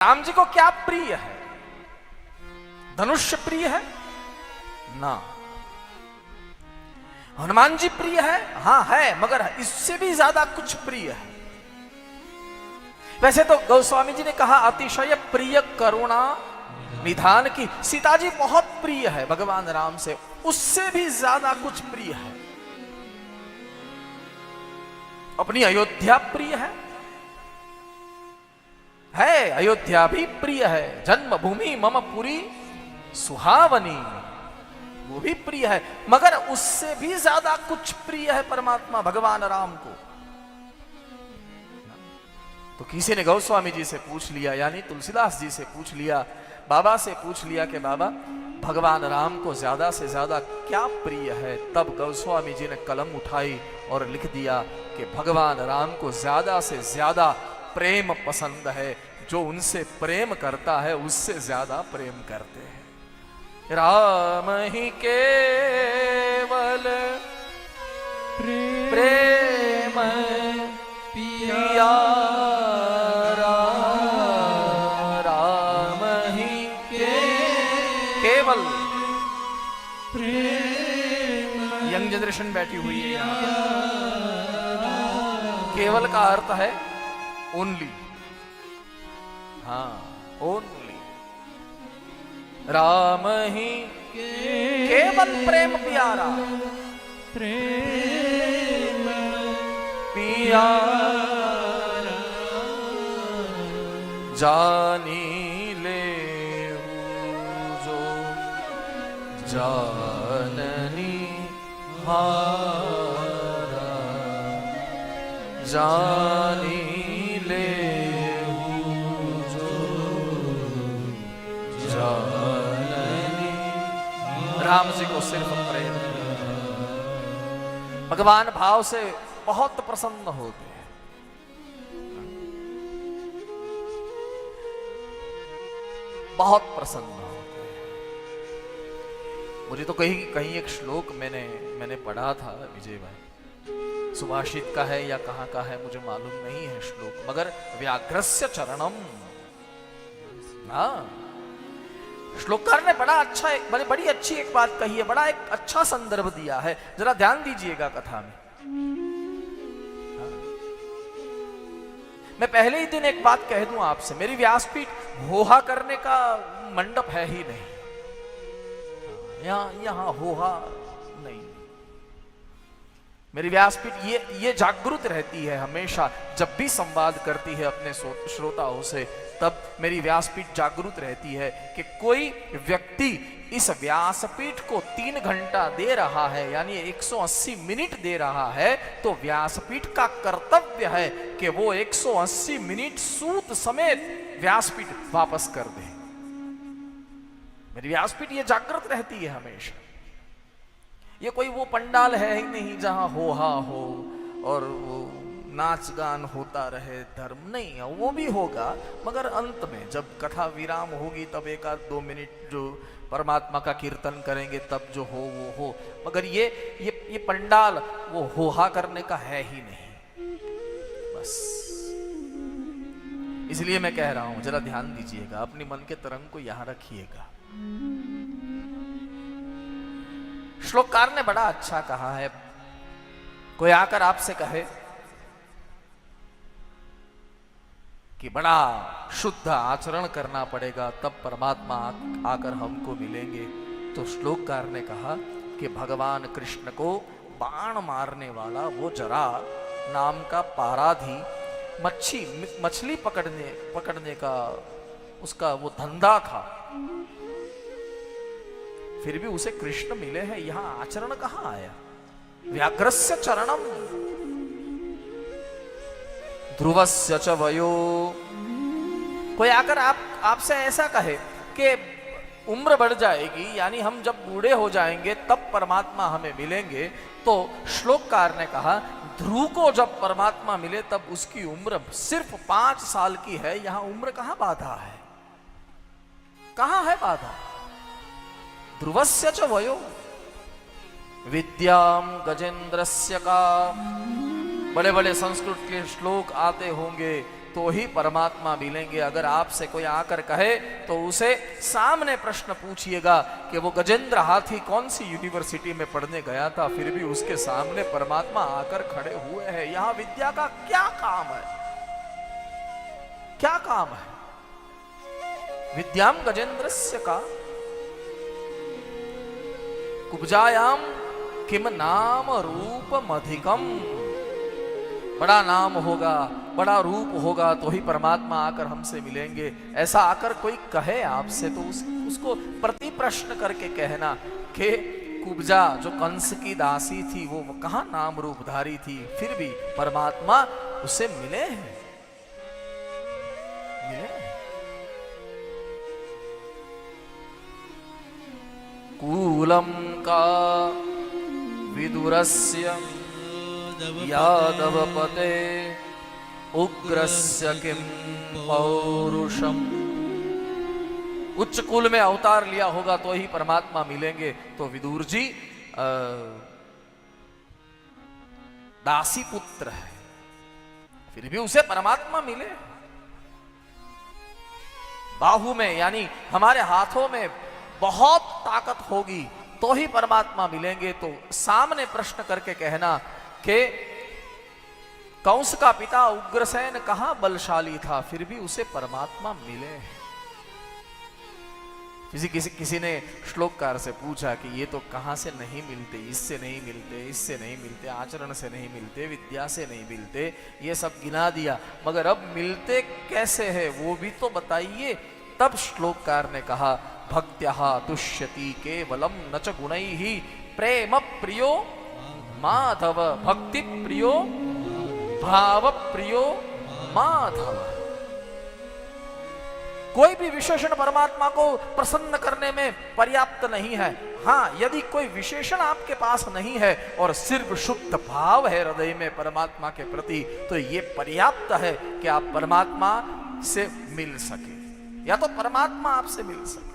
राम जी को क्या प्रिय है? धनुष्य प्रिय है ना। हनुमान जी प्रिय है, हां है, मगर इससे भी ज्यादा कुछ प्रिय है। वैसे तो गोस्वामी जी ने कहा अतिशय प्रिय करुणा निधान की। सीता जी बहुत प्रिय है भगवान राम से, उससे भी ज्यादा कुछ प्रिय है। अपनी अयोध्या प्रिय है, अयोध्या भी प्रिय है। जन्मभूमि मम पुरी सुहावनी, वो भी प्रिय है, मगर उससे भी ज्यादा कुछ प्रिय है परमात्मा भगवान राम को। तो किसी ने गोस्वामी जी से पूछ लिया, यानी तुलसीदास जी से पूछ लिया, बाबा से पूछ लिया कि बाबा भगवान राम को ज्यादा से ज्यादा क्या प्रिय है? तब गोस्वामी जी ने कलम उठाई और लिख दिया कि भगवान राम को ज्यादा से ज्यादा प्रेम पसंद है। जो उनसे प्रेम करता है उससे ज्यादा प्रेम करते हैं। राम ही केवल प्रेम पिया, राम ही केवल प्रेम। यंग जनरेशन बैठी हुई है यहाँ। केवल का अर्थ है ओनली, हाँ ओनली। राम ही केवल प्रेम प्यारा, प्रेम प्यारा। जानी ले जो जाननी हारा, जानी ले जो जाननी। राम जी को सिर्फ प्रेम, भगवान भाव से बहुत प्रसन्न होते हैं। बहुत प्रसन्न होते हैं। मुझे तो कहीं एक श्लोक मैंने पढ़ा था विजय भाई, सुभाषित का है या कहाँ का है मुझे मालूम नहीं है श्लोक, मगर व्याघ्रस्य चरणम, हाँ श्लोककार ने बड़ा अच्छा बड़ी अच्छी एक बात कही है, बड़ा एक अच्छा संदर्भ दिया है, जरा ध्यान दीजिएगा कथा में। मैं पहले ही दिन एक बात कह दूं आपसे, मेरी व्यासपीठ होहा करने का मंडप है ही नहीं, यहां होहा नहीं। मेरी व्यासपीठ ये जागृत रहती है हमेशा, जब भी संवाद करती है अपने श्रोताओं से, तब मेरी व्यासपीठ जागृत रहती है कि कोई व्यक्ति इस व्यासपीठ को 3 घंटा दे रहा है, यानी 180 मिनट दे रहा है, तो व्यासपीठ का कर्तव्य है कि वो 180 मिनट सूत समेत व्यासपीठ वापस कर दे। मेरी व्यासपीठ ये जागृत रहती है हमेशा। ये कोई वो पंडाल है ही नहीं जहां होहा हो और वो नाच गान होता रहे, धर्म नहीं है, वो भी होगा, मगर अंत में जब कथा विराम होगी तब 1-2 मिनट जो परमात्मा का कीर्तन करेंगे तब जो हो वो हो, मगर ये पंडाल वो होहा करने का है ही नहीं। बस इसलिए मैं कह रहा हूं, जरा ध्यान दीजिएगा, अपनी मन के तरंग को यहां रखिएगा। श्लोककार ने बड़ा अच्छा कहा है, कोई आकर आपसे कहे कि बड़ा शुद्ध आचरण करना पड़ेगा तब परमात्मा आकर हमको मिलेंगे, तो श्लोककार ने कहा कि भगवान कृष्ण को बाण मारने वाला वो जरा नाम का पाराधी मछली पकड़ने का उसका वो धंधा था, फिर भी उसे कृष्ण मिले हैं। यहां आचरण कहां आया? व्याघ्रस्य चरणम ध्रुवस्य च वयो। कोई आकर आपसे ऐसा कहे कि उम्र बढ़ जाएगी, यानी हम जब बूढ़े हो जाएंगे तब परमात्मा हमें मिलेंगे, तो श्लोककार ने कहा ध्रुव को जब परमात्मा मिले तब उसकी उम्र सिर्फ 5 साल की है। यहां उम्र कहां बाधा है? कहां है बाधा? ध्रुवस्य च वयो विद्याम गजेंद्रस्य का। बड़े बड़े संस्कृत के श्लोक आते होंगे तो ही परमात्मा मिलेंगे। अगर आपसे कोई आकर कहे तो उसे सामने प्रश्न पूछिएगा कि वो गजेंद्र हाथी कौन सी यूनिवर्सिटी में पढ़ने गया था, फिर भी उसके सामने परमात्मा आकर खड़े हुए हैं। यहां विद्या का क्या काम है? क्या काम है? विद्याम गजेंद्रस्य का कुब्जायाम किम नाम रूपम अधिकम। बड़ा नाम होगा, बड़ा रूप होगा तो ही परमात्मा आकर हमसे मिलेंगे। ऐसा आकर कोई कहे आपसे तो उसको प्रति प्रश्न करके कहना कि कुब्जा जो कंस की दासी थी वो कहां नाम रूपधारी थी, फिर भी परमात्मा उसे मिले हैं, मिले हैं। कूलम का विदुरस्य यादवपते उग्रस्य किम पौरुषम। उच्च कुल में अवतार लिया होगा तो ही परमात्मा मिलेंगे। तो विदुर जी दासी पुत्र है, फिर भी उसे परमात्मा मिले। बाहु में यानी हमारे हाथों में बहुत ताकत होगी तो ही परमात्मा मिलेंगे। तो सामने प्रश्न करके कहना कि कंस का पिता उग्रसेन कहां बलशाली था, फिर भी उसे परमात्मा मिले। किसी ने श्लोककार से पूछा कि ये तो कहां से नहीं मिलते, इससे नहीं मिलते, इससे नहीं मिलते, आचरण से नहीं मिलते, विद्या से नहीं मिलते, ये सब गिना दिया, मगर अब मिलते कैसे है वो भी तो बताइए। तब श्लोककार ने कहा भक्त्या तुष्यति केवलम न च गुणैः प्रेम प्रियो माधव। भक्ति प्रियो भाव प्रियो माधव। कोई भी विशेषण परमात्मा को प्रसन्न करने में पर्याप्त नहीं है। हाँ, यदि कोई विशेषण आपके पास नहीं है और सिर्फ शुद्ध भाव है हृदय में परमात्मा के प्रति, तो ये पर्याप्त है कि आप परमात्मा से मिल सके, या तो परमात्मा आपसे मिल सके।